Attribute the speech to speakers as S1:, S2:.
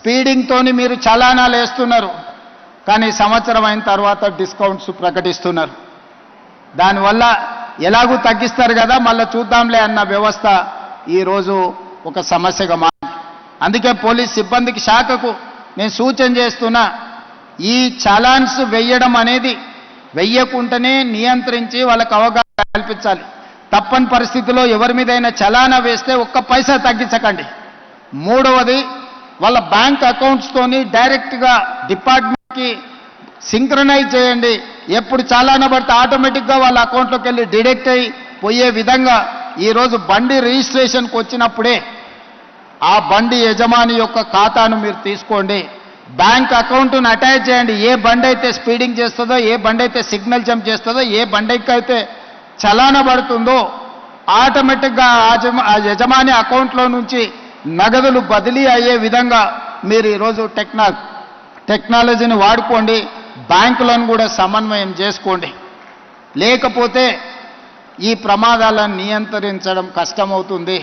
S1: స్పీడింగ్తోని మీరు చలానాలు వేస్తున్నారు, కానీ సంవత్సరం అయిన తర్వాత డిస్కౌంట్స్ ప్రకటిస్తున్నారు. దానివల్ల ఎలాగూ తగ్గిస్తారు కదా, మళ్ళీ చూద్దాంలే అన్న వ్యవస్థ ఈరోజు ఒక సమస్యగా మారింది. అందుకే పోలీస్ సిబ్బందికి శాఖకు నేను సూచన చేస్తున్నా, ఈ చలాన్స్ వెయ్యడం అనేది వెయ్యకుంటేనే నియంత్రించి వాళ్ళకు అవగాహన కల్పించాలి. తప్పని పరిస్థితిలో ఎవరి మీదైనా చలానా వేస్తే ఒక్క పైసా తగ్గించకండి. మూడవది, వాళ్ళ బ్యాంక్ అకౌంట్స్తోని డైరెక్ట్గా డిపార్ట్మెంట్కి సింక్రనైజ్ చేయండి. ఎప్పుడు చలానా పడితే ఆటోమేటిక్గా వాళ్ళ అకౌంట్లోకి వెళ్ళి డిడక్ట్ అయ్యి పోయే విధంగా ఈరోజు బండి రిజిస్ట్రేషన్కి వచ్చినప్పుడే ఆ బండి యజమాని యొక్క ఖాతాను మీరు తీసుకోండి, బ్యాంక్ అకౌంట్ను అటాచ్ చేయండి. ఏ బండి అయితే స్పీడింగ్ చేస్తుందో, ఏ బండి అయితే సిగ్నల్ జంప్ చేస్తుందో, ఏ బండికి అయితే చలానా పడుతుందో ఆటోమేటిక్గా ఆ యజమాని అకౌంట్లో నుంచి నగదులు బదిలీ అయ్యే విధంగా మీరు ఈరోజు టెక్నాలజీని వాడుకోండి. బ్యాంకులను కూడా సమన్వయం చేసుకోండి. లేకపోతే ఈ ప్రమాదాలను నియంత్రించడం కష్టమవుతుంది.